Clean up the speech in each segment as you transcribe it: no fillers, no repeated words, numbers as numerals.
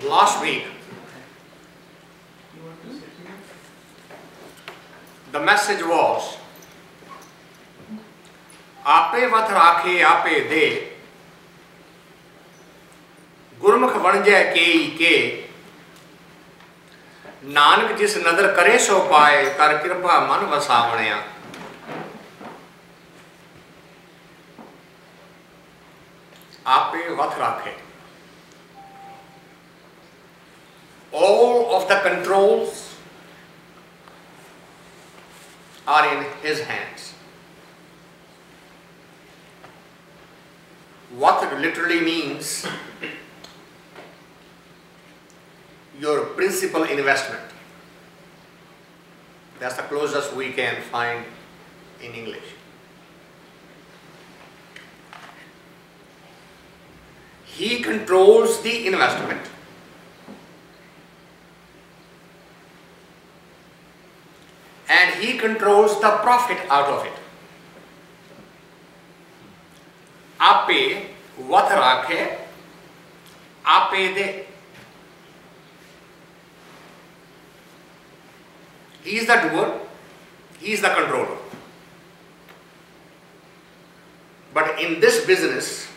Last week, the message was आपे वत राखे आपे दे गुरमुख बन जाए के नानक जिस नदर करे सो पाए कर कृपा मन वसावने-आ। आपे वत राखे, all of the controls are in his hands. What literally means your principal investment. That's the closest we can find in English. He controls the investment. And he controls the profit out of it. आपे वत राखे आपे दे. He is the doer, he is the controller. But in this business,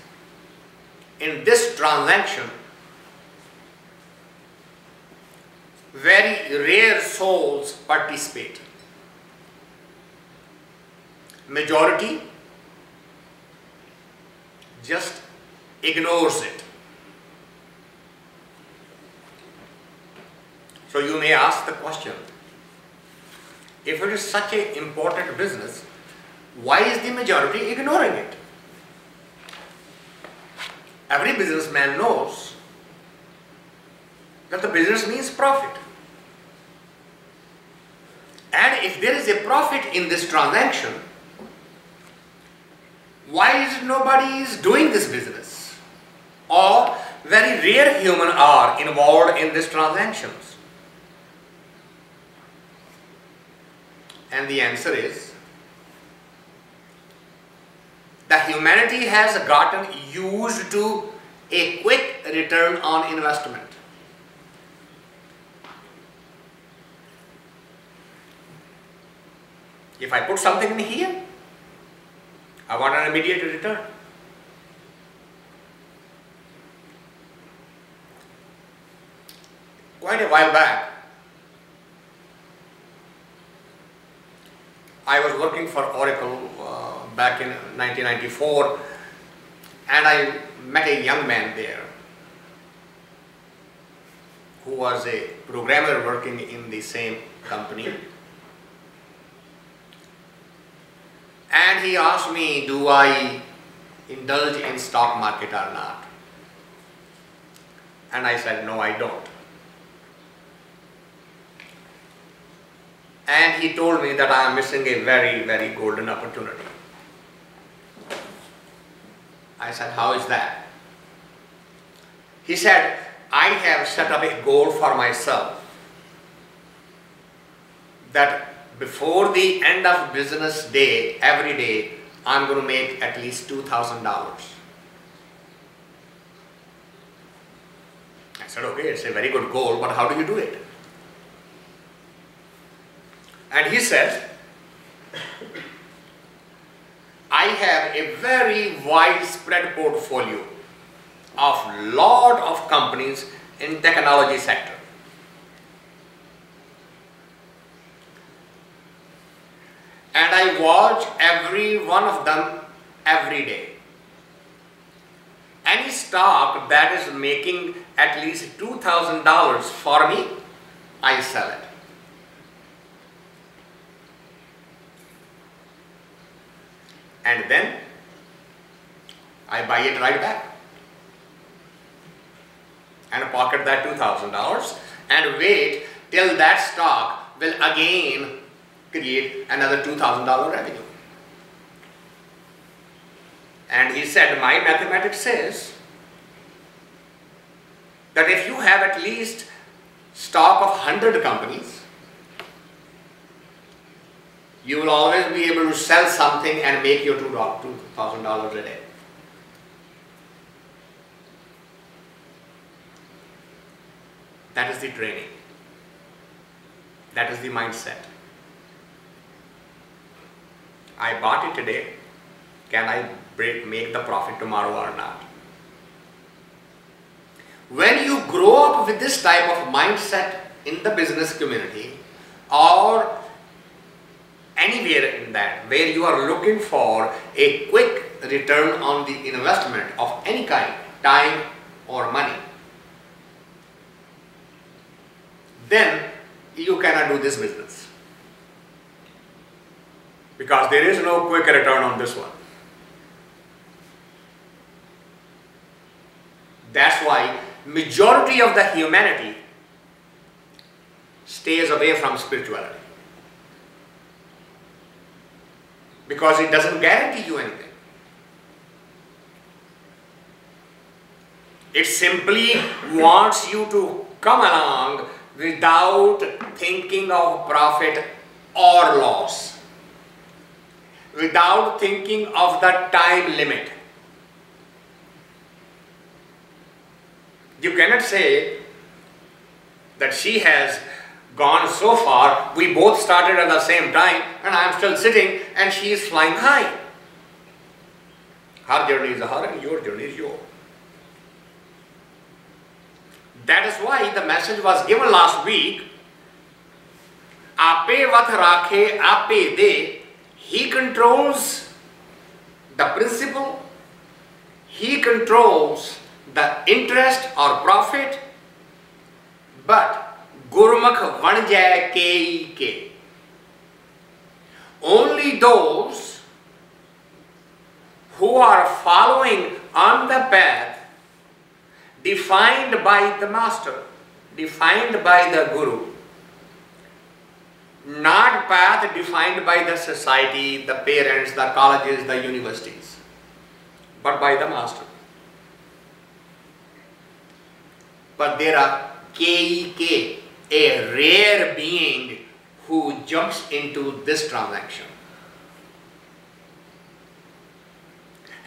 in this transaction, very rare souls participate. Majority just ignores it. So you may ask the question, if it is such an important business, why is the majority ignoring it? Every businessman knows that the business means profit. And if there is a profit in this transaction, why is nobody is doing this business? Or very rare humans are involved in these transactions? And the answer is, the humanity has gotten used to a quick return on investment. If I put something in here, I want an immediate return. Quite a while back, I was working for Oracle back in 1994, and I met a young man there who was a programmer working in the same company. And he asked me, do I indulge in stock market or not? And I said, no, I don't. And he told me that I am missing a very, very golden opportunity. I said, how is that? He said, I have set up a goal for myself that before the end of business day, every day, I'm going to make at least $2,000. I said, okay, it's a very good goal, but how do you do it? And he said, I have a very widespread portfolio of lot of companies in technology sector. And I watch every one of them every day. Any stock that is making at least $2,000 for me, I sell it. And then I buy it right back and pocket that $2,000 and wait till that stock will again create another $2,000 revenue. And he said, my mathematics says that if you have at least stock of 100 companies, you will always be able to sell something and make your $2,000 a day. That is the training. That is the mindset. I bought it today. Can I make the profit tomorrow or not? When you grow up with this type of mindset in the business community or anywhere in that where you are looking for a quick return on the investment of any kind, time or money, then you cannot do this business, because there is no quick return on this one. That's why majority of the humanity stays away from spirituality, because it doesn't guarantee you anything. It simply wants you to come along without thinking of profit or loss, without thinking of the time limit. You cannot say that she has gone so far, we both started at the same time and I am still sitting and she is flying high. Her journey is her and your journey is yours. That is why the message was given last week, aapay vat rakhe aapay de. He controls the principle, he controls the interest or profit, but gurmukh van jay ke. Only those who are following on the path defined by the master, defined by the guru, not path defined by the society, the parents, the colleges, the universities, but by the master. But there are K, a rare being who jumps into this transaction.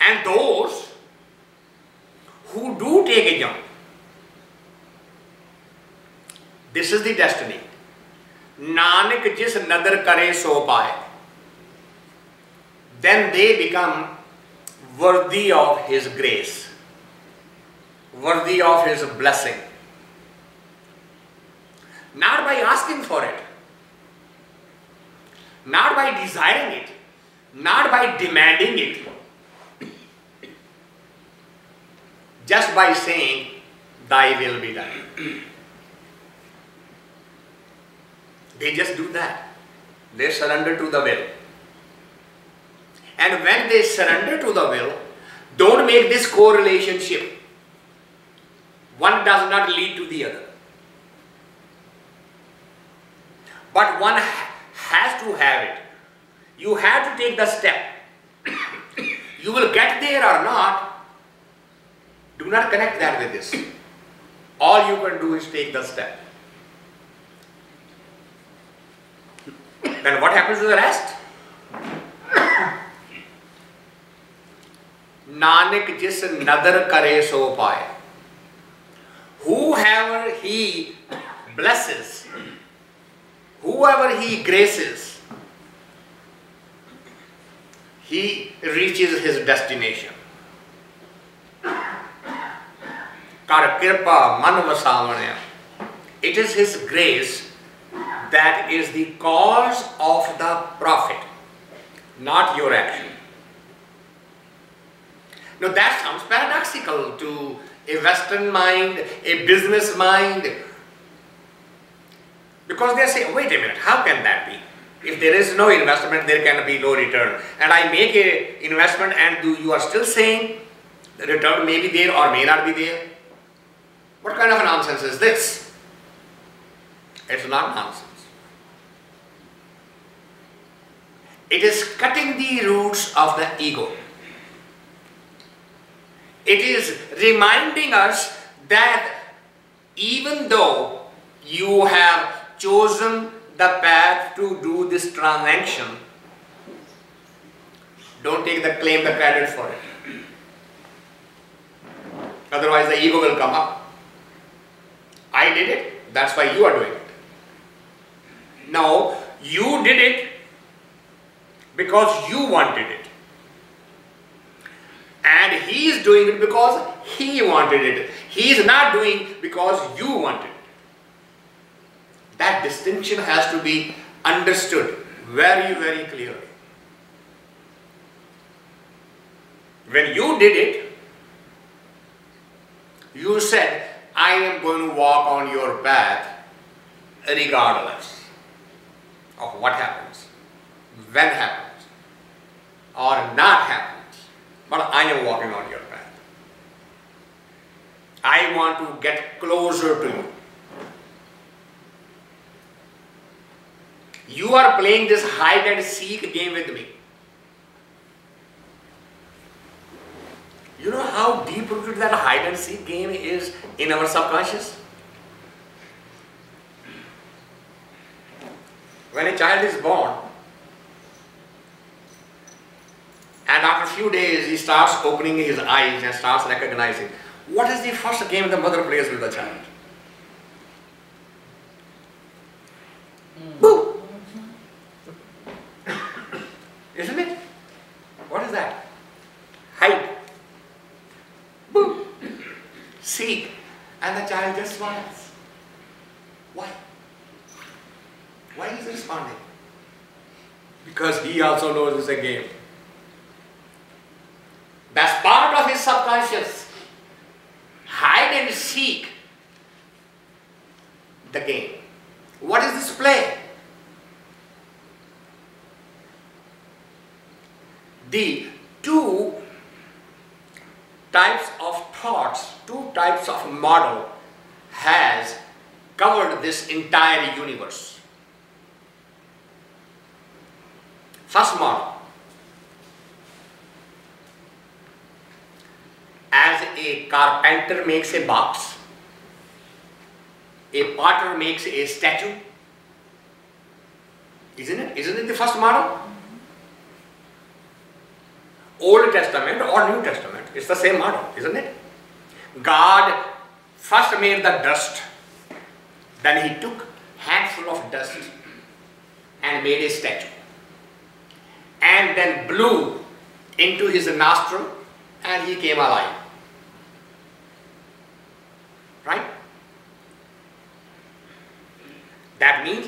And those who do take a jump, this is the destiny. Nanak jis nadar kare so paaye. Then they become worthy of his grace, worthy of his blessing. Not by asking for it, not by desiring it, not by demanding it, just by saying, thy will be done. They just do that. They surrender to the will. And when they surrender to the will, don't make this correlationship. One does not lead to the other. But one has to have it. You have to take the step. You will get there or not. Do not connect that with this. All you can do is take the step. Then what happens to the rest? Nanak jis nadar kare so paaye. Whoever he blesses, whoever he graces, he reaches his destination. Kar kirpa man vasaavani-aa. It is his grace that is the cause of the profit, not your action. Now that sounds paradoxical to a Western mind, a business mind, because they say, wait a minute, how can that be? If there is no investment, there can be no return. And I make an investment and you are still saying the return may be there or may not be there. What kind of nonsense is this? It's not nonsense. It is cutting the roots of the ego. It is reminding us that even though you have chosen the path to do this transaction, don't take the claim, the credit for it. Otherwise the ego will come up. I did it, That's why you are doing it. No, you did it because you wanted it. And he is doing it because he wanted it. He is not doing because you wanted it. That distinction has to be understood very, very clearly. When you did it, you said, I am going to walk on your path regardless of what happens, when happens, or not happens, but I am walking on your path. I want to get closer to you. You are playing this hide and seek game with me. You know how deep rooted that hide and seek game is in our subconscious? When a child is born, and after a few days he starts opening his eyes and starts recognizing, what is the first game the mother plays with the child? Boo! Isn't it? What is that? Hide. Boo! Seek. And the child just smiles. Why? Why is he responding? Because he also knows it's a game. That's part of his subconscious. Hide and seek the game. What is this play? The two types of thoughts, two types of model has covered this entire universe. First model. As a carpenter makes a box, a potter makes a statue. Isn't it? Isn't it the first model? Old Testament or New Testament, it's the same model, isn't it? God first made the dust, then he took a handful of dust and made a statue, and then blew into his nostril and he came alive. Right? That means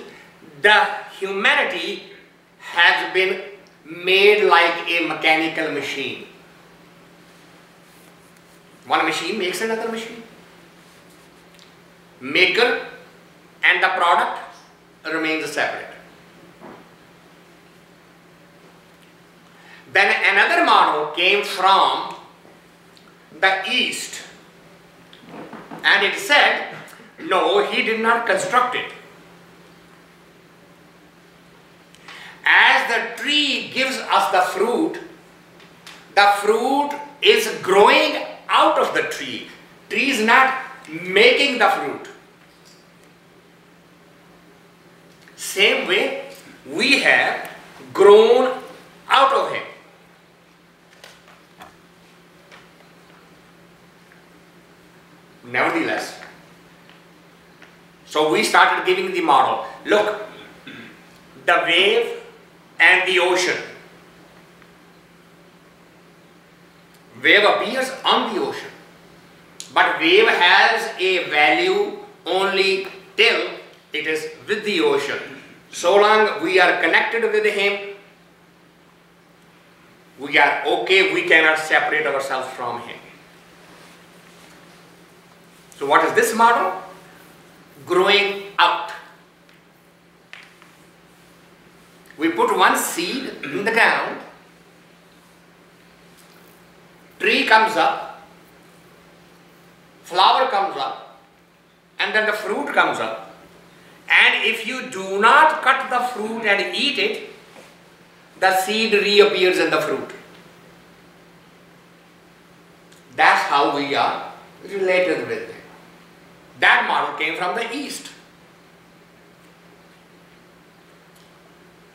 the humanity has been made like a mechanical machine. One machine makes another machine. Maker and the product remains separate. Then another model came from the East, and it said, no, he did not construct it. As the tree gives us the fruit is growing out of the tree. Tree is not making the fruit. Same way, we have grown out of him. Nevertheless, so we started giving the model. Look, the wave and the ocean. Wave appears on the ocean, but wave has a value only till it is with the ocean. So long we are connected with him, we are okay, we cannot separate ourselves from him. So what is this model? Growing out. We put one seed in the ground, tree comes up, flower comes up, and then the fruit comes up. And if you do not cut the fruit and eat it, the seed reappears in the fruit. That's how we are related with it. That model came from the East.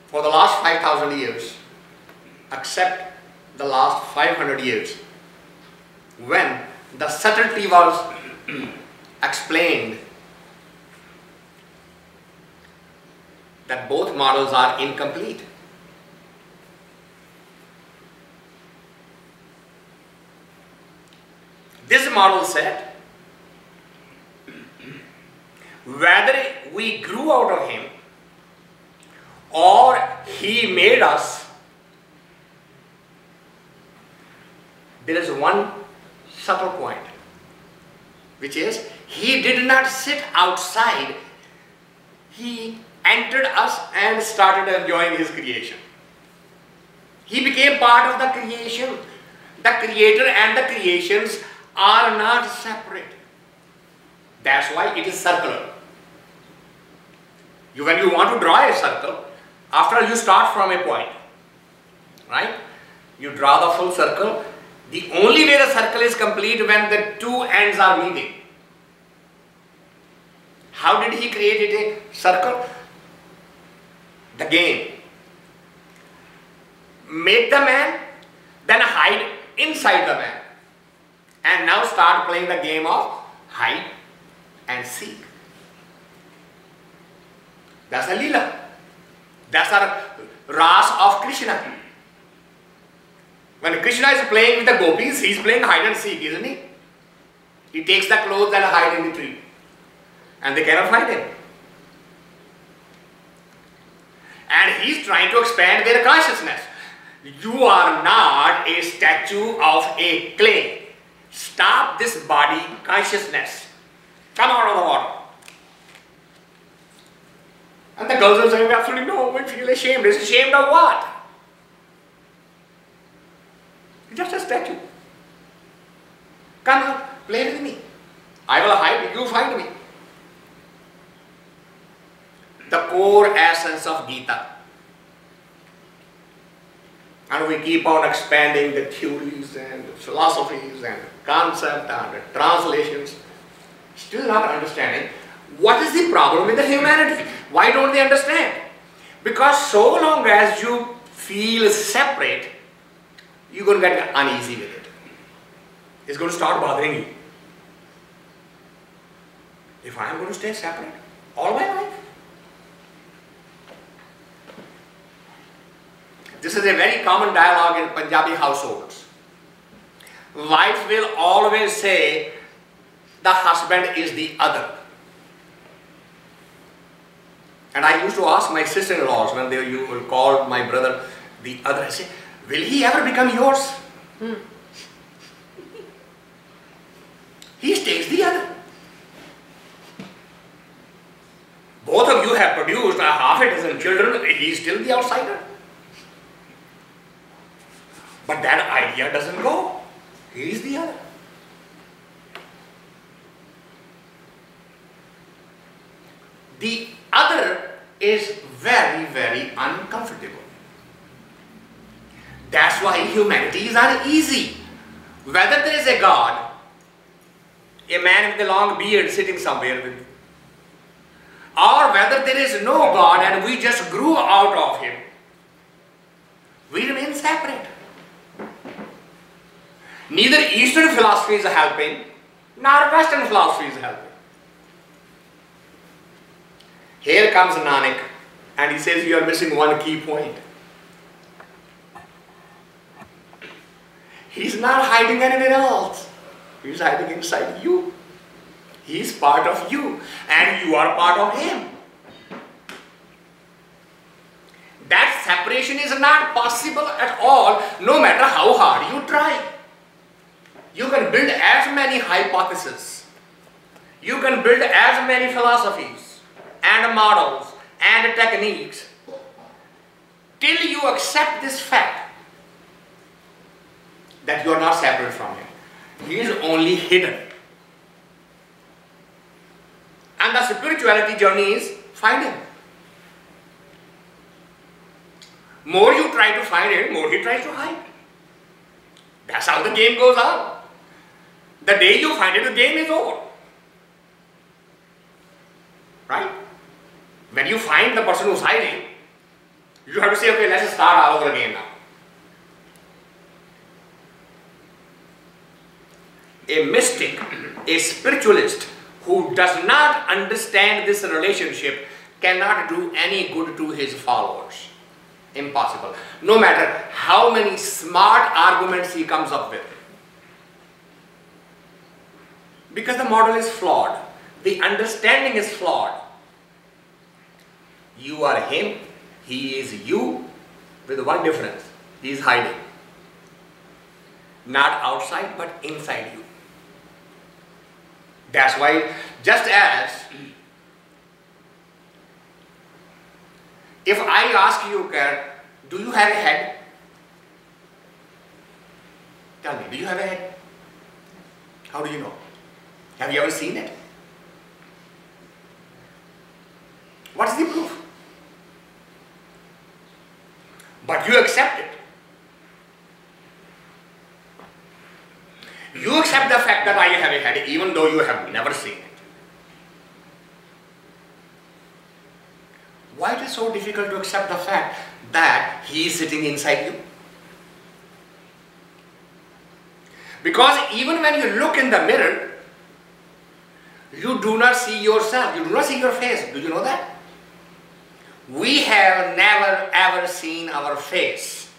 For the last 5,000 years, except the last 500 years, when the subtlety was explained that both models are incomplete. This model said, whether we grew out of him or he made us, there is one subtle point, which is he did not sit outside. He entered us and started enjoying his creation. He became part of the creation. The creator and the creations are not separate. That's why it is circular. When you want to draw a circle, after you start from a point, right? You draw the full circle. The only way the circle is complete when the two ends are meeting. How did he create a circle? The game. Make the man, then hide inside the man. And now start playing the game of hide and seek. That's a Leela. That's a ras of Krishna. When Krishna is playing with the gopis, he is playing hide and seek, isn't he? He takes the clothes and hide in the tree. And they cannot find him. And he is trying to expand their consciousness. You are not a statue of a clay. Stop this body consciousness. Come out of the water. And the girls are saying, absolutely no, we feel ashamed. Is ashamed of what? Just a statue. Come out, play with me. I will hide, you find me. The core essence of Gita. And we keep on expanding the theories and philosophies and concepts and translations. Still not understanding what is the problem with the humanity. Why don't they understand? Because so long as you feel separate, you're going to get uneasy with it. It's going to start bothering you. If I am going to stay separate all my life. This is a very common dialogue in Punjabi households. Wives will always say, the husband is the other. And I used to ask my sister-in-laws when they will call my brother the other, I say, will he ever become yours? He stays the other. Both of you have produced half a dozen children, he is still the outsider. But that idea doesn't go. He is the other. The other is very, very uncomfortable. That's why humanity is uneasy. Whether there is a God, a man with a long beard sitting somewhere with you, or whether there is no God and we just grew out of him, we remain separate. Neither Eastern philosophy is helping, nor Western philosophy is helping. Here comes Nanak, and he says you are missing one key point. He's not hiding anywhere else. He's hiding inside you. He's part of you, and you are part of him. That separation is not possible at all, no matter how hard you try. You can build as many hypotheses. You can build as many philosophies and models and techniques till you accept this fact that you are not separate from him. He is only hidden. And the spirituality journey is find him. More you try to find it, more he tries to hide. That's how the game goes on. The day you find it, the game is over. Right? When you find the person who's hiding, you have to say, okay, let's start all over again now. A mystic, a spiritualist who does not understand this relationship cannot do any good to his followers. Impossible. No matter how many smart arguments he comes up with. Because the model is flawed. The understanding is flawed. You are him, he is you, with one difference. He is hiding. Not outside, but inside you. That's why, just as if I ask you, do you have a head? Tell me, do you have a head? How do you know? Have you ever seen it? What is the proof? But you accept it. You accept the fact that I have a head even though you have never seen it. Why it is so difficult to accept the fact that he is sitting inside you? Because even when you look in the mirror, you do not see yourself, you do not see your face. Do you know that? We have never ever seen our face,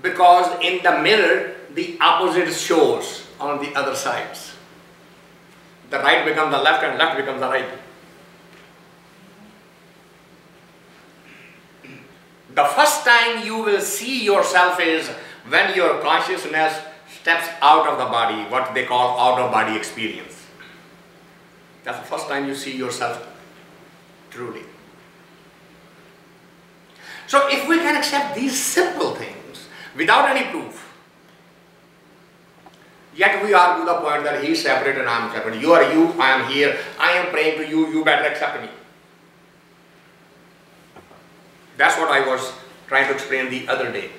because in the mirror the opposite shows on the other sides. The right becomes the left and left becomes the right. The first time you will see yourself is when your consciousness steps out of the body, what they call out-of-body experience. That's the first time you see yourself truly. So if we can accept these simple things without any proof, yet we argue the point that he is separate and I am separate. You are you, I am here, I am praying to you, you better accept me. That's what I was trying to explain the other day.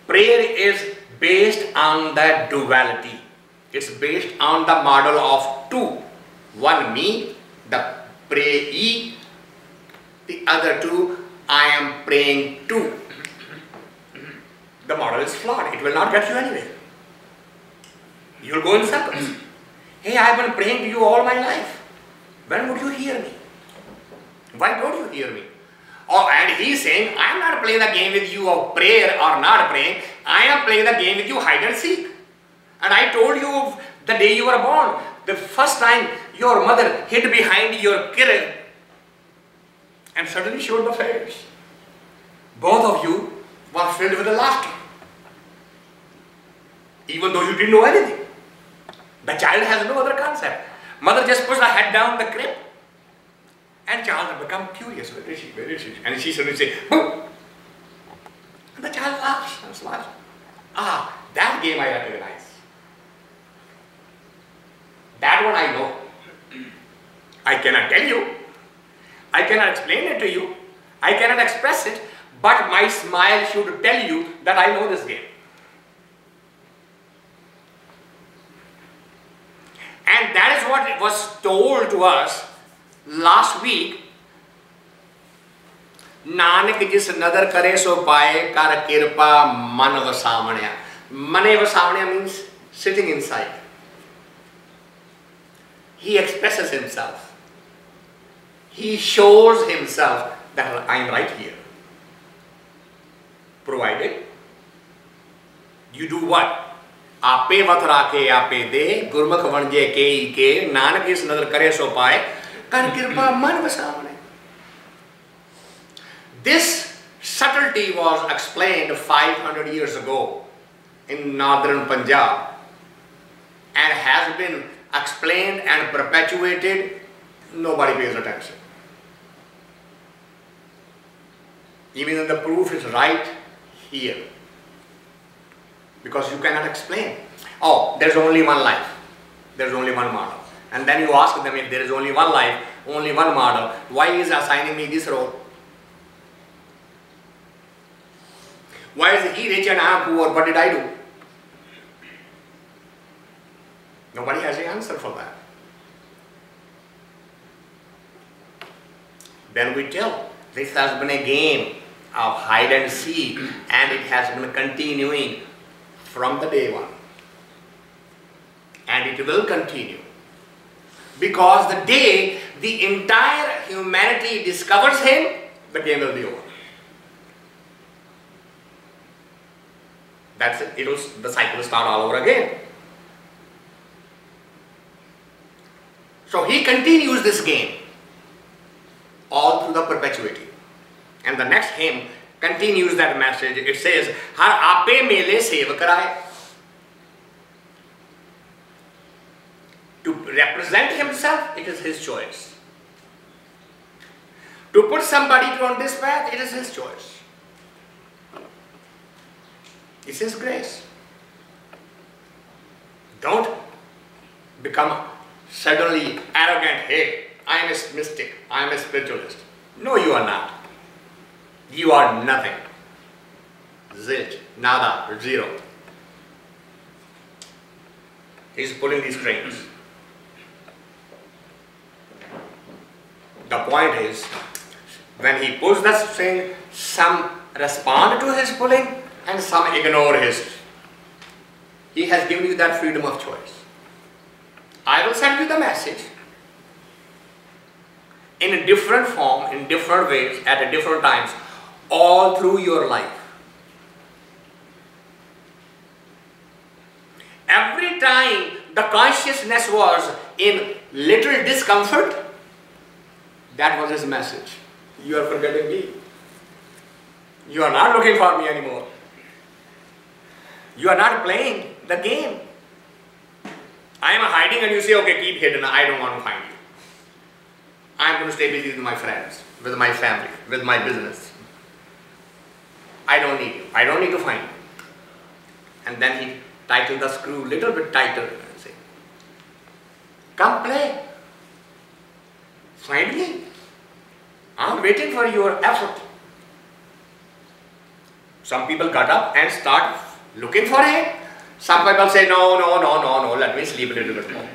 Prayer is based on the duality. It's based on the model of two. One me, the prayee, the other two, I am praying to. The model is flawed. It will not get you anywhere. You will go in circles. Hey, I have been praying to you all my life. When would you hear me? Why don't you hear me? Oh, and he's saying, I am not playing the game with you of prayer or not praying. I am playing the game with you hide and seek. And I told you the day you were born, the first time your mother hid behind your crib and suddenly showed the face. Both of you were filled with laughter, even though you didn't know anything. The child has no other concept. Mother just puts her head down the crib and child will become curious. Where is she? Where is she? And she suddenly says, boom! And the child laughs and smiles. Ah, that game I recognize. That one I know. I cannot tell you. I cannot explain it to you. I cannot express it. But my smile should tell you that I know this game. And that is what was told to us last week. Nanak jis nadar kare so paye kar kirpa man vasaavani-aa. Mane vasaavani-aa means sitting inside. He expresses himself. He shows himself that I am right here. Provided you do what? Aapay vat rakhe aapay de gurmukh vanje ke nanak is nadar kare so paye kar kirpa man vasaavani-aa. This subtlety was explained 500 years ago in northern Punjab and has been explained and perpetuated. Nobody pays attention. Even the proof is right here. Because you cannot explain. Oh, there's only one life. There's only one model. And then you ask them, if there is only one life, only one model, why is assigning me this role? Why is he rich and I am poor? What did I do? Nobody has an answer for that. Then we tell, this has been a game of hide and seek, and it has been continuing from the day one. And it will continue. Because the day the entire humanity discovers him, the game will be over. That's it. The cycle will start all over again. So he continues this game all through the perpetuity. And the next hymn continues that message. It says, aapay maylay sayv karaay. To represent himself, it is his choice. To put somebody on this path, it is his choice. It's his grace. Don't become suddenly arrogant. Hey, I am a mystic, I am a spiritualist. No, you are not. You are nothing. Zilch, nada, zero. He's pulling these strings. The point is, when he pulls the string, some respond to his pulling and some ignore his. He has given you that freedom of choice. I will send you the message in a different form, in different ways, at different times, all through your life. Every time the consciousness was in little discomfort, that was his message. You are forgetting me. You are not looking for me anymore. You are not playing the game. I am hiding and you say, okay, keep hidden. I don't want to find you. I am going to stay busy with my friends, with my family, with my business. I don't need you. I don't need to find you. And then he tightened the screw a little bit tighter and said, come play. Find me. I'm waiting for your effort. Some people got up and start looking for him. Some people say, no, let me sleep a little bit.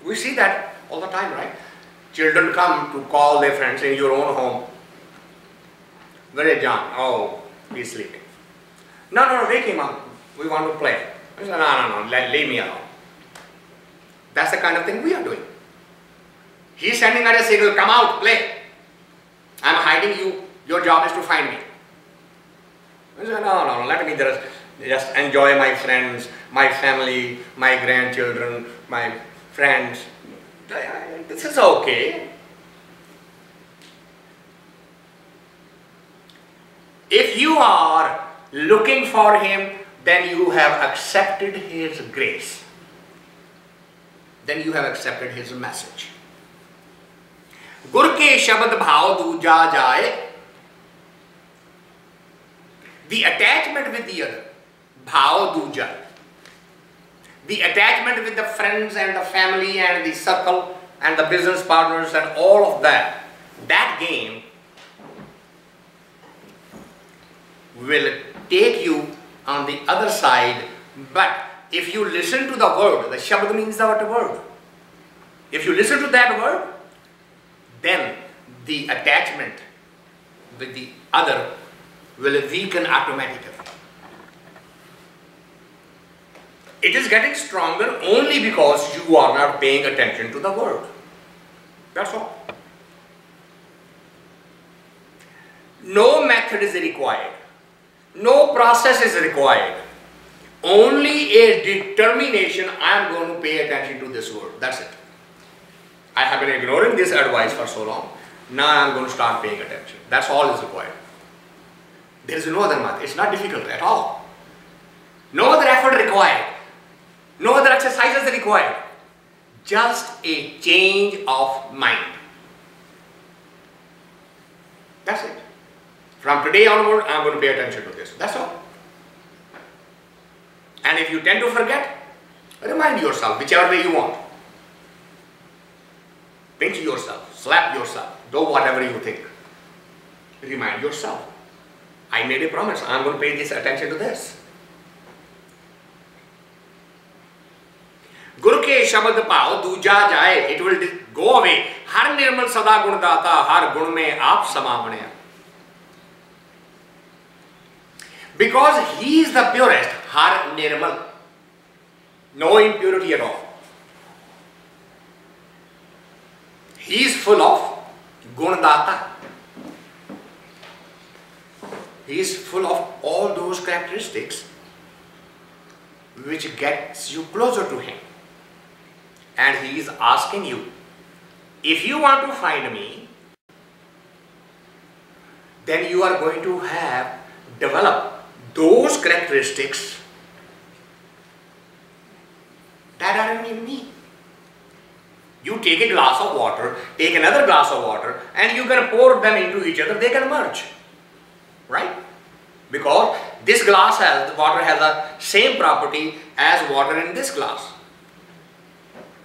We see that all the time, right? Children come to call their friends in your own home. Where is John? Oh, he's sleeping. No, wake him up. We want to play. I said, no, leave me alone. That's the kind of thing we are doing. He's sending out a signal, come out, play. I'm hiding you. Your job is to find me. I said, no, let me just enjoy my friends, my family, my grandchildren, my friends. This is okay. If you are looking for him, then you have accepted his grace. Then you have accepted his message. Gur ke shabad bhaa-o doojaa jaa-ay. The attachment with the other. Bhaa-o doojaa. The attachment with the friends and the family and the circle and the business partners and all of that. That game will take you on the other side. But if you listen to the word, the shabad means the word. If you listen to that word, then the attachment with the other will weaken automatically. It is getting stronger only because you are not paying attention to the word. That's all. No method is required. No process is required. Only a determination, I am going to pay attention to this word. That's it. I have been ignoring this advice for so long. Now I am going to start paying attention. That's all is required. There is no other method. It's not difficult at all. No other effort required. No other exercises required. Just a change of mind. That's it. From today onward, I am going to pay attention to this. That's all. And if you tend to forget, remind yourself whichever way you want. Pinch yourself, slap yourself, do whatever you think. Remind yourself. I made a promise, I am going to pay this attention to this. Guru ke shabad bhaa-o doojaa jaa-ay. It will go away. Har nirmal sadaa gundaataa, har gun mein aap samaavani-aa. Because he is the purest, har nirmal. No impurity at all. He is full of gundaataa. He is full of all those characteristics which gets you closer to him. And he is asking you, if you want to find me, then you are going to have developed those characteristics that are in me. You take a glass of water, take another glass of water, and you can pour them into each other, they can merge. Right? Because this glass the water has the same property as water in this glass.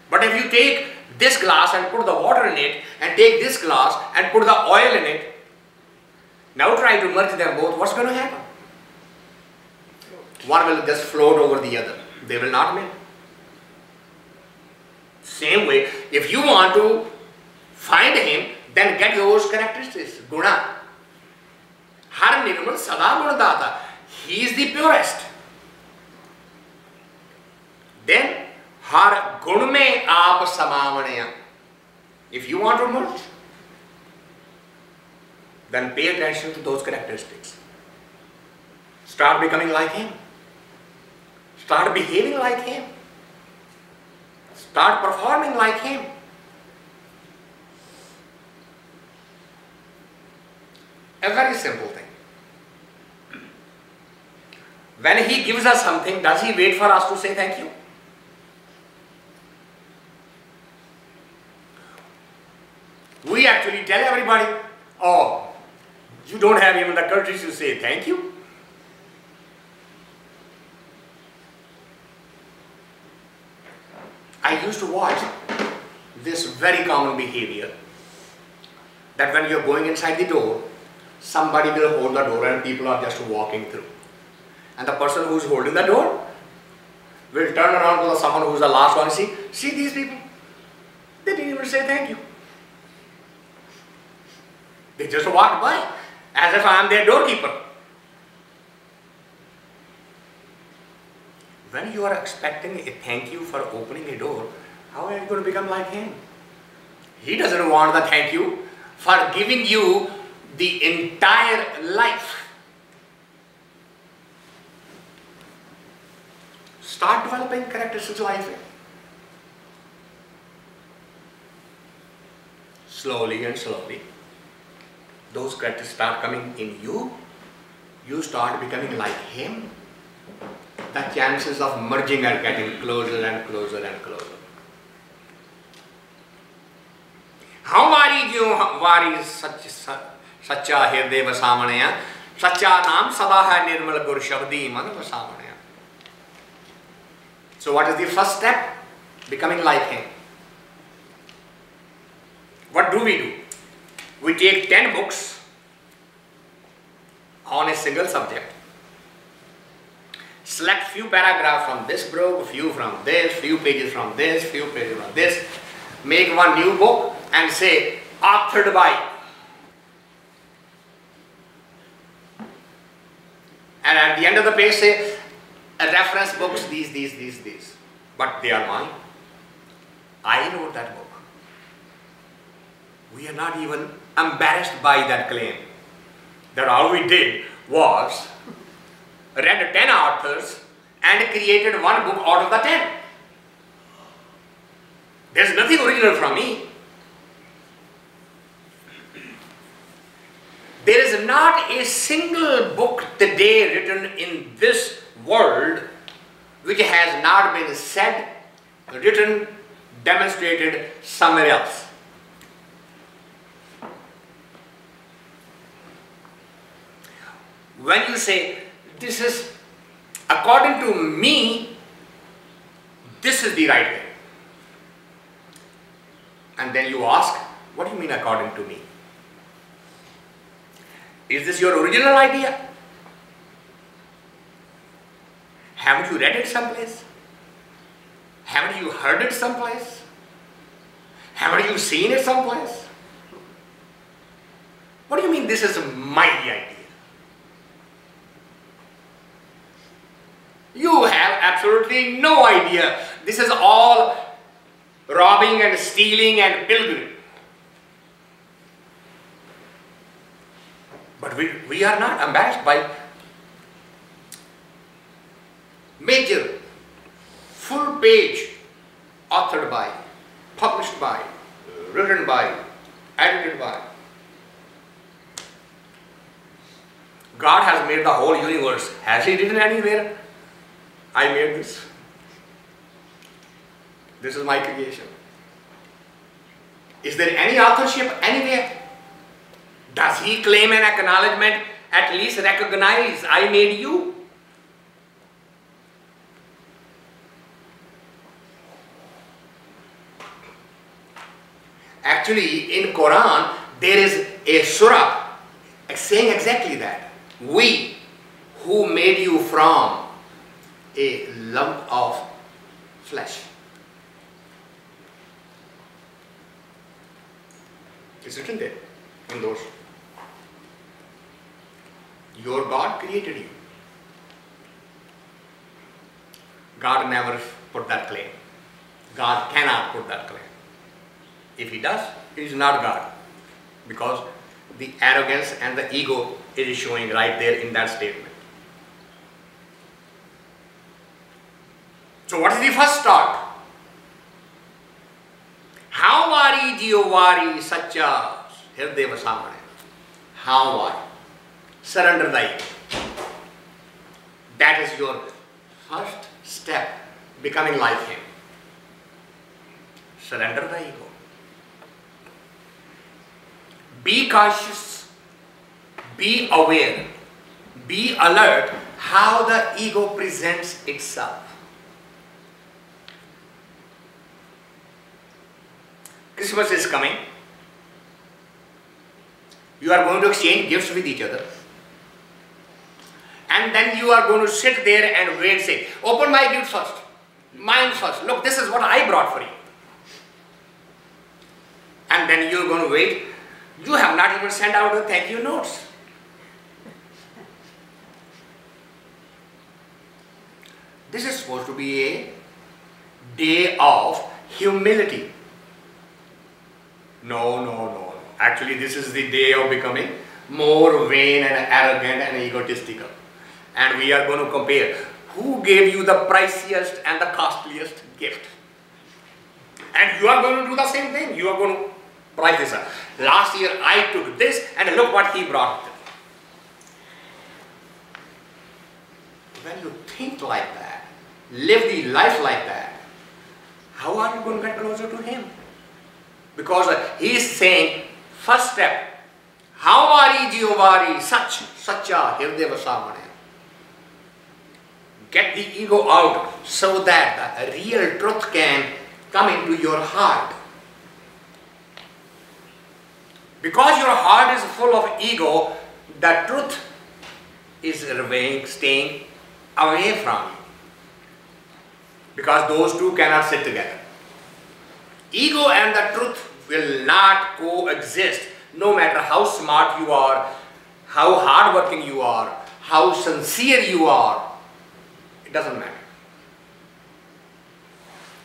But if you take this glass and put the water in it, and take this glass and put the oil in it, now try to merge them both, what's going to happen? One will just float over the other. They will not meet. Same way, if you want to find him, then get those characteristics. Guna. Har nirmal sadaa gundaataa. He is the purest. Then, har gun mein aap samaavani-aa. If you want to merge, then pay attention to those characteristics. Start becoming like him. Start behaving like him. Start performing like him. A very simple thing. When he gives us something, does he wait for us to say thank you? We actually tell everybody, oh, you don't have even the courtesy to say thank you. I used to watch this very common behavior that when you're going inside the door, somebody will hold the door and people are just walking through. And the person who's holding the door will turn around to someone who's the last one and see these people. They didn't even say thank you. They just walked by as if I am their doorkeeper. When you are expecting a thank you for opening a door, how are you going to become like him? He doesn't want the thank you for giving you the entire life. Start developing characteristics like it. Slowly and slowly, those characteristics start coming in you. You start becoming like him. The chances of merging are getting closer and closer and closer. Ha-umai vaaree sachaa hirdai vasaavani-aa. Sachaa naam sadaa nirmal gur sabdee man vasaavani-aa. So what is the first step? Becoming like him. What do? We take 10 books on a single subject. Select few paragraphs from this book, few from this, few pages from this, few pages from this. Make one new book and say, authored by. And at the end of the page say, reference books, these. But they are mine. I wrote that book. We are not even embarrassed by that claim. That all we did was read 10 authors and created one book out of the 10. There's nothing original from me. There is not a single book today written in this world which has not been said, written, demonstrated somewhere else. When you say, this is, according to me, this is the right way. And then you ask, what do you mean according to me? Is this your original idea? Haven't you read it someplace? Haven't you heard it someplace? Haven't you seen it someplace? What do you mean this is my idea? You have absolutely no idea. This is all robbing and stealing and pilgering. But we are not embarrassed by major, full page, authored by, published by, written by, edited by. God has made the whole universe. Has He written anywhere? I made this. This is my creation. Is there any authorship anywhere? Does He claim an acknowledgement? At least recognize, I made you. Actually, in Quran, there is a surah saying exactly that. We who made you from a lump of flesh. It's written there in those. Your God created you. God never put that claim. God cannot put that claim. If He does, He is not God. Because the arrogance and the ego is showing right there in that statement. So what is the first start? Ha-umai, jee-o, sachaa, hirdai, vasaavani-aa. Ha-umai. Surrender the ego. That is your first step, becoming like Him. Surrender the ego. Be conscious, be aware, be alert how the ego presents itself. Christmas is coming. You are going to exchange gifts with each other. And then you are going to sit there and wait, say, open my gift first, mine first. Look, this is what I brought for you. And then you are going to wait. You have not even sent out the thank you notes. This is supposed to be a day of humility. No. Actually, this is the day of becoming more vain and arrogant and egotistical. And we are going to compare who gave you the priciest and the costliest gift. And you are going to do the same thing. You are going to price this up. Last year I took this and look what he brought. When you think like that, live the life like that, how are you going to get closer to Him? Because He is saying, first step, ha-umai, jee-o, sach, sachaa, hirdai, vasaavani-aa. Get the ego out so that the real truth can come into your heart. Because your heart is full of ego, the truth is staying away from you. Because those two cannot sit together. Ego and the truth will not coexist, no matter how smart you are, how hardworking you are, how sincere you are. It doesn't matter.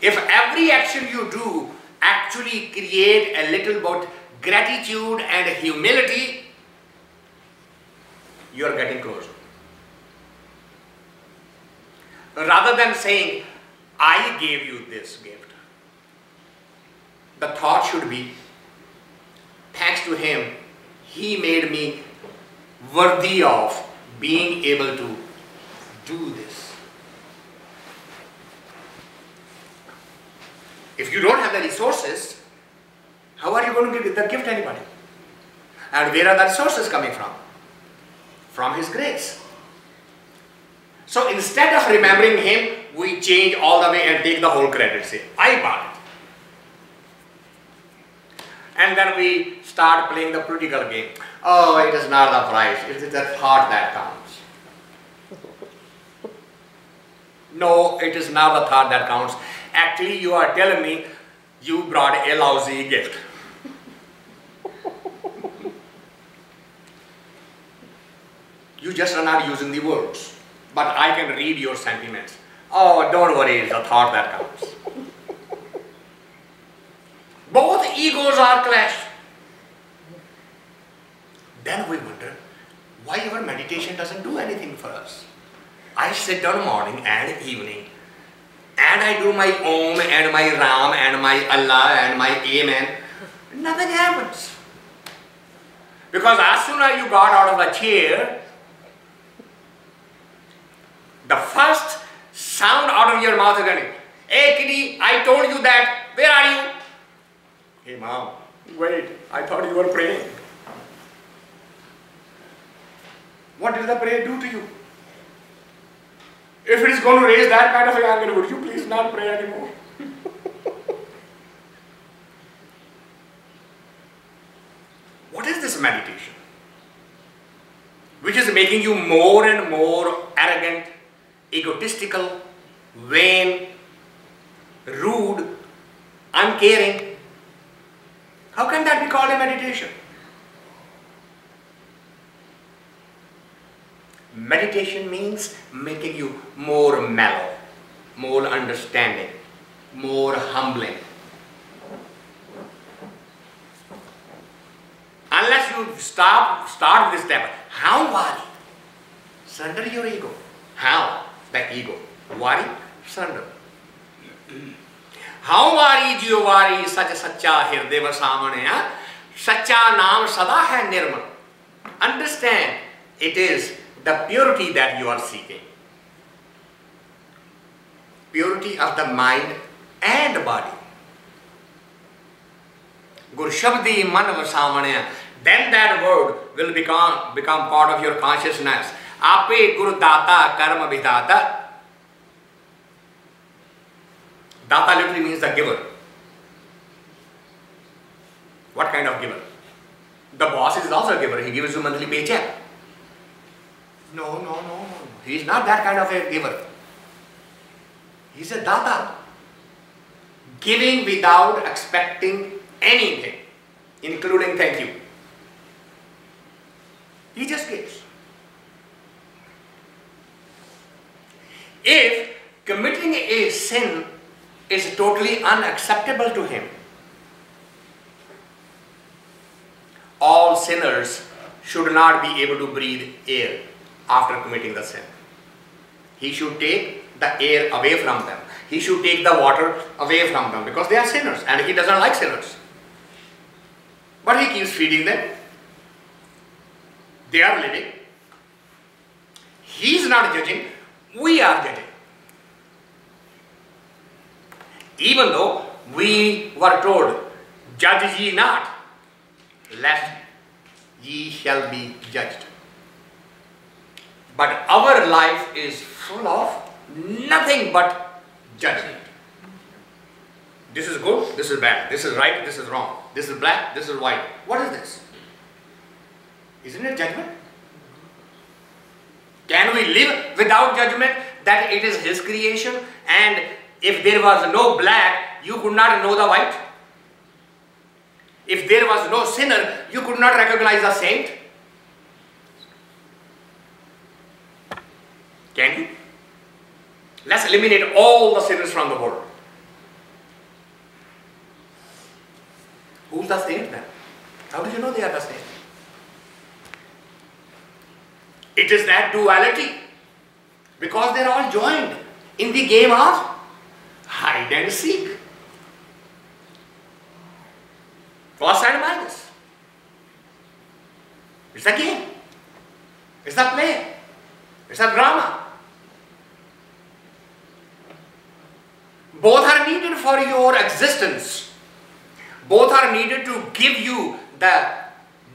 If every action you do actually create a little bit gratitude and humility, you are getting closer. Rather than saying, I gave you this gift, the thought should be, thanks to Him, He made me worthy of being able to do this. If you don't have the resources, how are you going to give the gift to anybody? And where are the resources coming from? From His grace. So instead of remembering Him, we change all the way and take the whole credit. Say, I bought it. And then we start playing the political game. Oh, it is not the price, it is the thought that counts. No, it is not the thought that counts. Actually, you are telling me you brought a lousy gift. You just are not using the words. But I can read your sentiments. Oh, don't worry, it's the thought that counts. Both egos are clashed. Then we wonder, Why our meditation doesn't do anything for us? I sit down morning and evening and I do my Om and my Ram and my Allah and my Amen. Nothing happens. Because as soon as you got out of the chair, the first sound out of your mouth is going, "Hey kitty, I told you that. Where are you?" "Hey mom, wait, I thought you were praying." What did the prayer do to you? If it is going to raise that kind of anger, would you please not pray anymore? What is this meditation? Which is making you more and more arrogant, egotistical, vain, rude, uncaring. How can that be called a meditation? Meditation means making you more mellow, more understanding, more humbling. Unless you start with this step, how worry? Surrender your ego. How? The ego. Worry, surrender. How worry, jee-o, sach, sachaa, hirdai, vasaavani-aa. Sachaa naam sadaa hai nirmal. Understand, it is the purity that you are seeking. Purity of the mind and body. Gur sabdee man vasaavani-aa. Then that word will become part of your consciousness. Aapay gundaataa karam daataa. Daataa literally means the giver. What kind of giver? The boss is also a giver. He gives you monthly paycheck. No. He is not that kind of a giver. He is a daataa. Giving without expecting anything, including thank you. He just gives. If committing a sin is totally unacceptable to him, all sinners should not be able to breathe air after committing the sin. He should take the air away from them. He should take the water away from them because they are sinners and he doesn't like sinners. But he keeps feeding them. They are living. He is not judging. We are judging. Even though we were told, "Judge ye not, lest ye shall be judged." But our life is full of nothing but judgment. This is good, this is bad, this is right, this is wrong, this is black, this is white. What is this? Isn't it judgment? Can we live without judgment that it is his creation and if there was no black, you could not know the white? If there was no sinner, you could not recognize the saint? Can you? Let's eliminate all the sinners from the world. Who's the saint then? How do you know they are the saint? It is that duality. Because they are all joined in the game of hide and seek. Plus and minus. It's a game. It's a play. It's a drama. Both are needed for your existence. Both are needed to give you the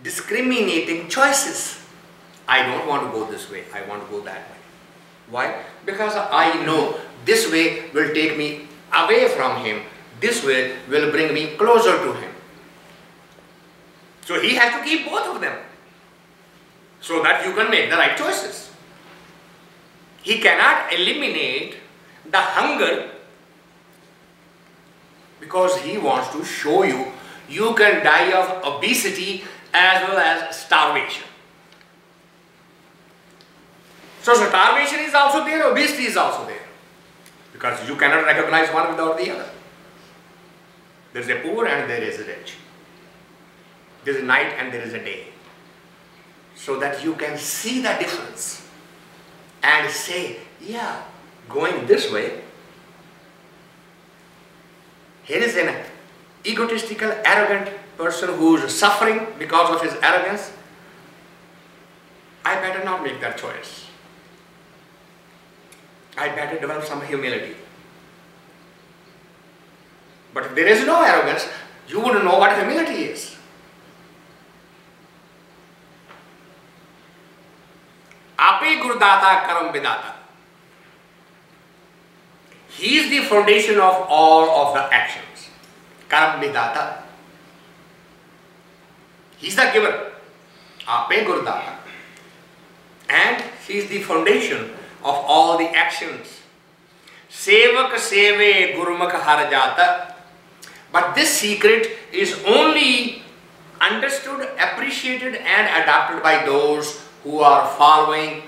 discriminating choices. I don't want to go this way. I want to go that way. Why? Because I know this way will take me away from him. This way will bring me closer to him. So he has to keep both of them so that you can make the right choices. He cannot eliminate the hunger because he wants to show you you can die of obesity as well as starvation. So starvation is also there, obesity is also there. Because you cannot recognize one without the other. There is a poor and there is a rich. There is a night and there is a day. so that you can see the difference and say, yeah, going this way. Here is an egotistical, arrogant person who is suffering because of his arrogance. I better not make that choice. I better develop some humility. But if there is no arrogance, you wouldn't know what humility is. Aapay gundaataa karam daataa. He is the foundation of all of the actions. Karam daataa. He is the giver. Aapay gundaataa. And he is the foundation of all the actions. Sevak seve gurmukh har jata. But this secret is only understood, appreciated and adopted by those who are following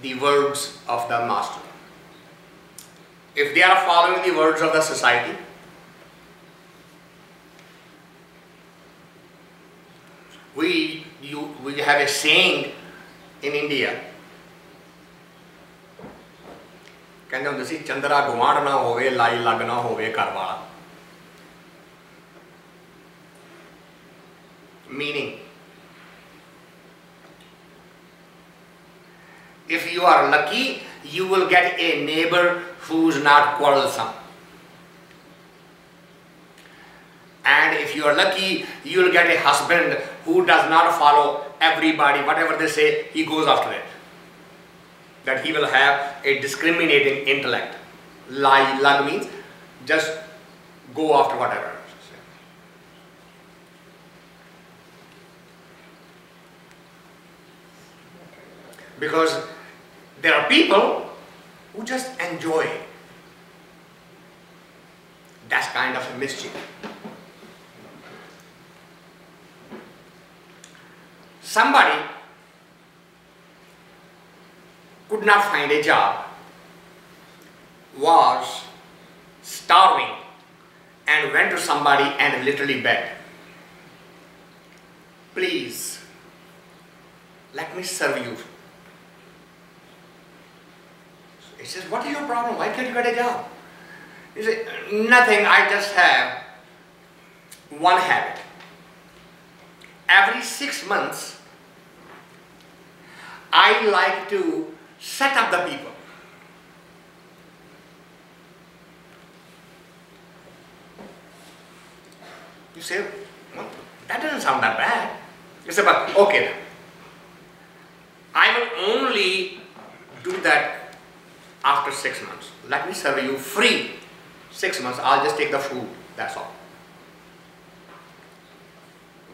the words of the master. If they are following the words of the society, we have a saying in India, ਕਹਿੰਦੇ ਹੁੰਦੇ ਸੀ ਚੰਦਰਾ ਗਵਾਂਢ ਨਾ ਹੋਵੇ ਲਾਈ ਲੱਗ ਨਾ ਹੋਵੇ ਘਰ ਵਾਲਾ. Meaning, if you are lucky, you will get a neighbor who's not quarrelsome. And if you are lucky, you will get a husband who does not follow everybody, whatever they say, he goes after it. That he will have a discriminating intellect. Lag means just go after whatever. Because there are people who just enjoy that kind of mischief. Somebody could not find a job, was starving, and went to somebody and literally begged, please, let me serve you. He says, what is your problem? Why can't you get a job? He said, nothing, I just have one habit. Every 6 months, I like to set up the people. You say, well, that doesn't sound that bad. You say, but okay then. I will only do that after 6 months. Let me serve you free. 6 months, I'll just take the food, that's all.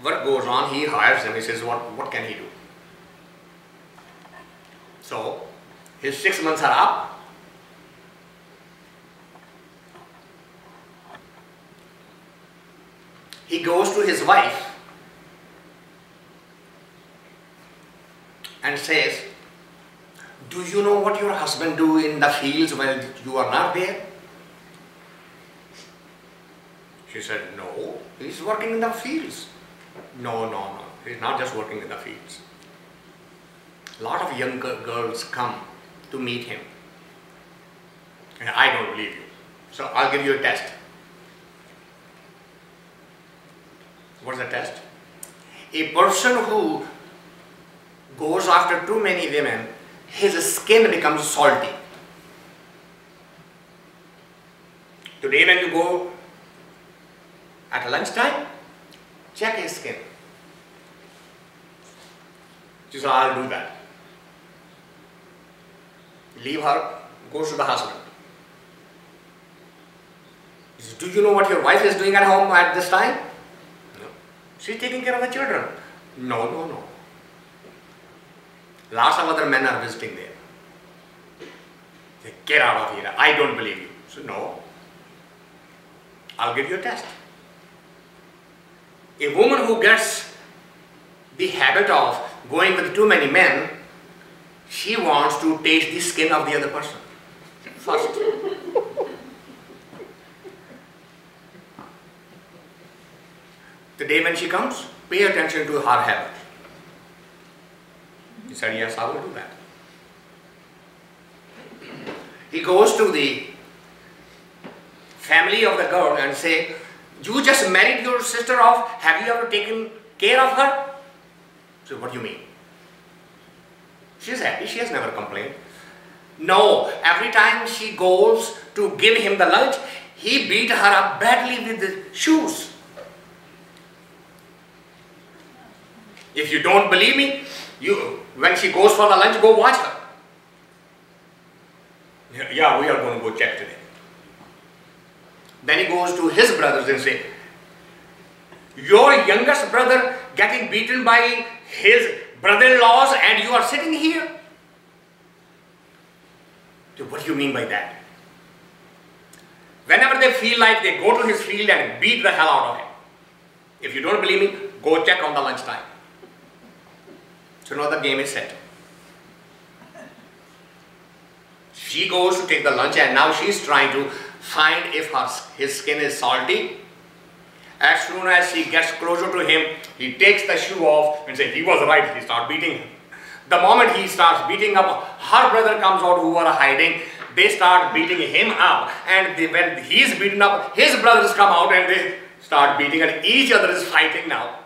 What goes on, he hires him, he says, what can he do? So, his 6 months are up. He goes to his wife and says, do you know what your husband do in the fields while you are not there? She said, no, he's working in the fields. No, he's not just working in the fields. A lot of young girls come to meet him. And I don't believe you. So I'll give you a test. What's the test? A person who goes after too many women, his skin becomes salty. Today when you go at lunchtime, check his skin. She said, I'll do that. Leave her, goes to the husband. He says, do you know what your wife is doing at home at this time? No. She's taking care of the children. No. Lots of other men are visiting there. They get out of here. I don't believe you. So no. I'll give you a test. A woman who gets the habit of going with too many men, she wants to taste the skin of the other person first. The day when she comes, pay attention to her habit. said, yes, I will do that. He goes to the family of the girl and say, you just married your sister off, have you ever taken care of her? So what do you mean? She's happy, she has never complained. No, every time she goes to give him the lunch, he beat her up badly with the shoes. If you don't believe me, when she goes for the lunch, go watch her. Yeah, we are going to go check today. Then he goes to his brothers and say, your youngest brother getting beaten by his brother-in-laws and you are sitting here? So what do you mean by that? Whenever they feel like, they go to his field and beat the hell out of him. If you don't believe me, go check on the lunchtime. So now the game is set. She goes to take the lunch and now she is trying to find if his skin is salty. As soon as she gets closer to him, he takes the shoe off and says, he was right, he starts beating him. The moment he starts beating up, her brother comes out who are hiding, they start beating him up. And when he's beaten up, his brothers come out and they start beating and each other is fighting now.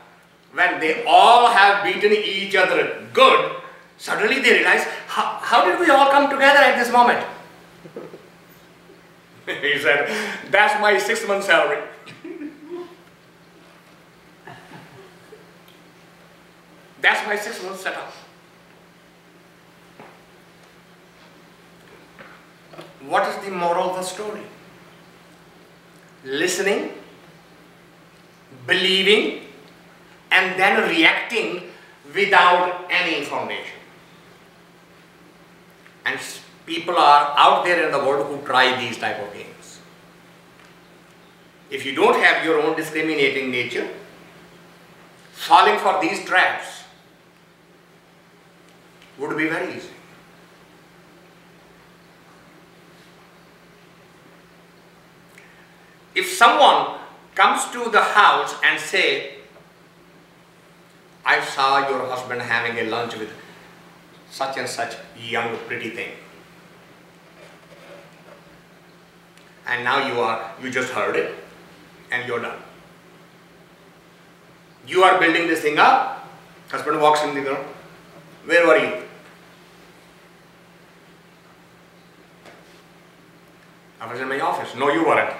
When they all have beaten each other good, suddenly they realize, how did we all come together at this moment? He said, that's my 6-month salary. That's my 6-month setup. What is the moral of the story? Listening, believing, and then reacting without any information. And people are out there in the world who try these type of games. If you don't have your own discriminating nature, falling for these traps would be very easy. If someone comes to the house and say, I saw your husband having a lunch with such and such young pretty thing, and now you just heard it and you're done. You are building this thing up, husband walks in the room, where were you? I was in my office. No, you weren't.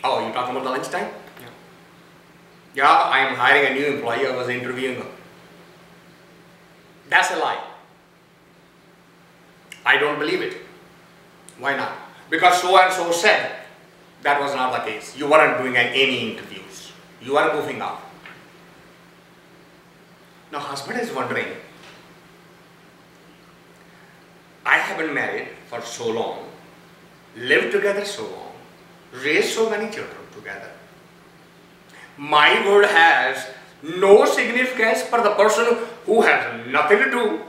Oh, you talking about the lunchtime? Yeah. Yeah, I am hiring a new employee, I was interviewing her. That's a lie. I don't believe it. Why not? Because so and so said that was not the case. You weren't doing any interviews. You are goofing off. Now husband is wondering, I have been married for so long, lived together so long, raised so many children together. My word has no significance for the person who has nothing to do,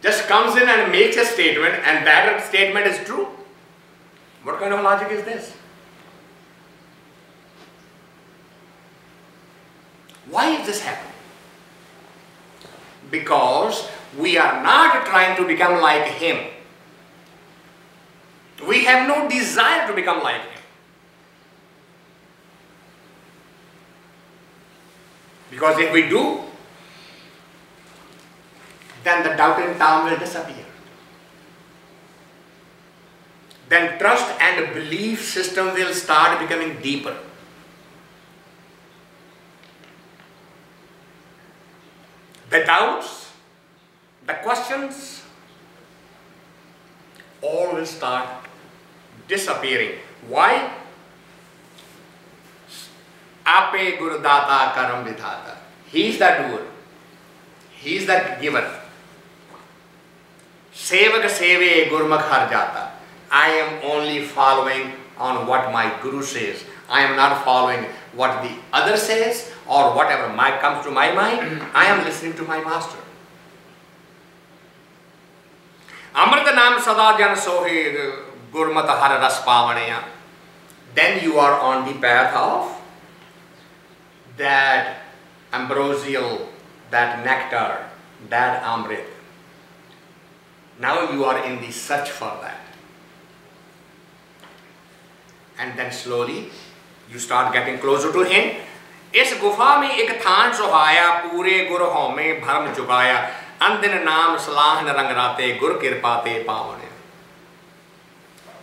just comes in and makes a statement and that statement is true. What kind of logic is this? Why is this happening? Because we are not trying to become like him. We have no desire to become like him. Because if we do, then the doubting Tom will disappear. Then trust and belief system will start becoming deeper. The doubts, the questions, all will start disappearing. Why? Aapay gundaataa karam vidhata. He is the doer. He is the giver. Sevak seve gurmukh har jata. I am only following on what my guru says. I am not following what the other says or whatever comes to my mind. I am listening to my master. Amrita naam sadaa jan sohi gurmata har ras paavni-aa. Then you are on the path of that ambrosial, that nectar, Dad Amrit. Now you are in the search for that. And then slowly you start getting closer to him. इस गुफा में एक थान सुहाया, पूरे गुर होमे भरम चुकाया, अंदिन नाम सलाहन रंगराते, गुर कृपाते पावने.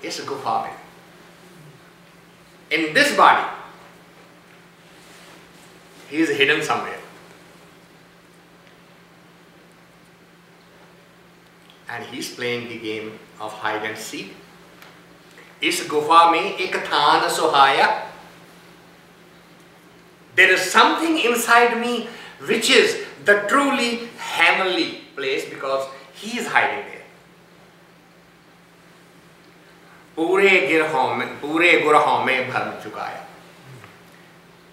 इस गुफा में, in this body, he is hidden somewhere. And he is playing the game of hide and seek. इस गुफा में एक थान सुहाया. There is something inside me which is the truly heavenly place because he is hiding there. पूरे गुरहों में भरम चुकाया.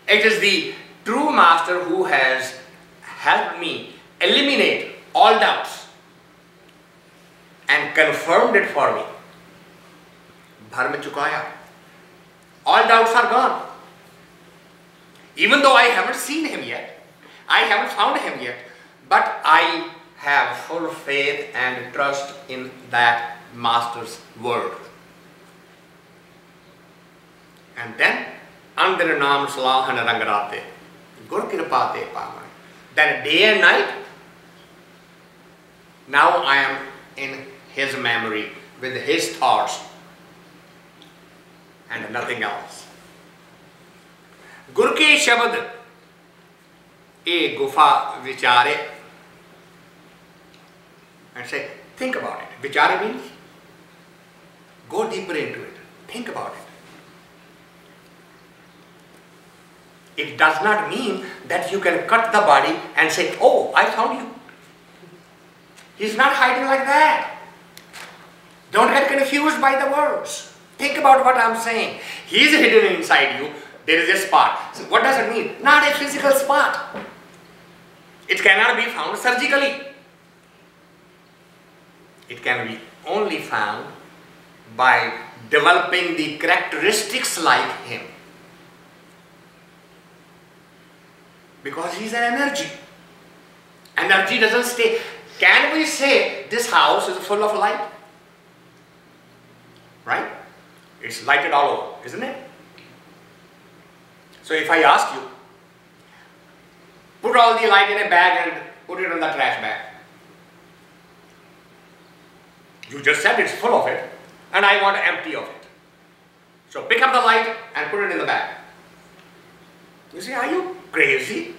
It is the true master who has helped me eliminate all doubts and confirmed it for me. Bharm chukaya. All doubts are gone. Even though I haven't seen him yet, I haven't found him yet, but I have full faith and trust in that master's word. And then, Andir naam salahan rangrate, gur kirpate paavni. Then day and night, now I am in his memory with his thoughts and nothing else. Gur ke shabad e gufa vichare, and say, think about it. Vichare means go deeper into it. Think about it. It does not mean that you can cut the body and say, oh, I found you. He's not hiding like that. Don't get confused by the words. Think about what I'm saying. He is hidden inside you. There is a spot. So what does it mean? Not a physical spot. It cannot be found surgically. It can be only found by developing the characteristics like him. Because he is an energy. Energy doesn't stay. Can we say this house is full of light? Right? It's lighted all over, isn't it? So if I ask you, put all the light in a bag and put it in the trash bag. You just said it's full of it and I want empty of it. So pick up the light and put it in the bag. You say, are you crazy?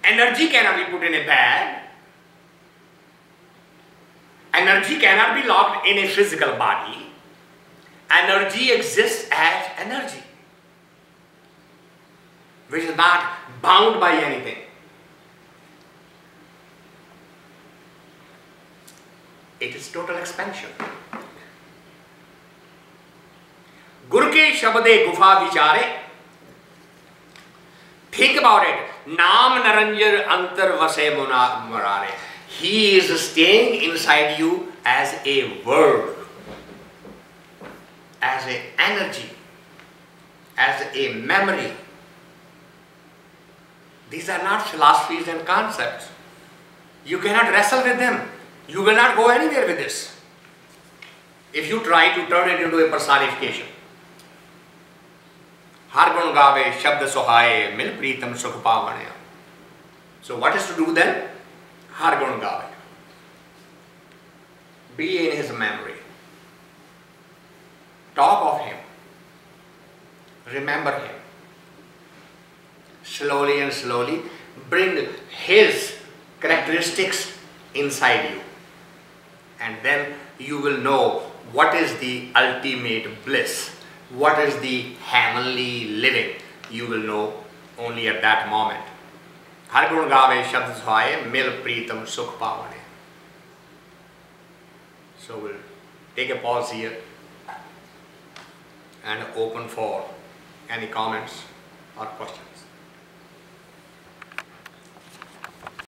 Energy cannot be put in a bag. Energy cannot be locked in a physical body. Energy exists as energy, which is not bound by anything. It is total expansion. Guru ke shabde gufa vichare. Think about it. Naam naranjar antar vase murare. He is staying inside you as a word, as an energy, as a memory. These are not philosophies and concepts. You cannot wrestle with them. You will not go anywhere with this if you try to turn it into a personification. Har gun gaave shabd suhaa-i-aa, mil pritam sukh paavni-aa. So what is to do then? Har gun gaave. Be in his memory. Talk of him. Remember him. Slowly and slowly bring his characteristics inside you. And then you will know what is the ultimate bliss. What is the heavenly living. You will know only at that moment. Har gun gaave shabd suhaa-i-aa, mil pritam sukh paavni-aa. So we'll take a pause here and open for any comments or questions.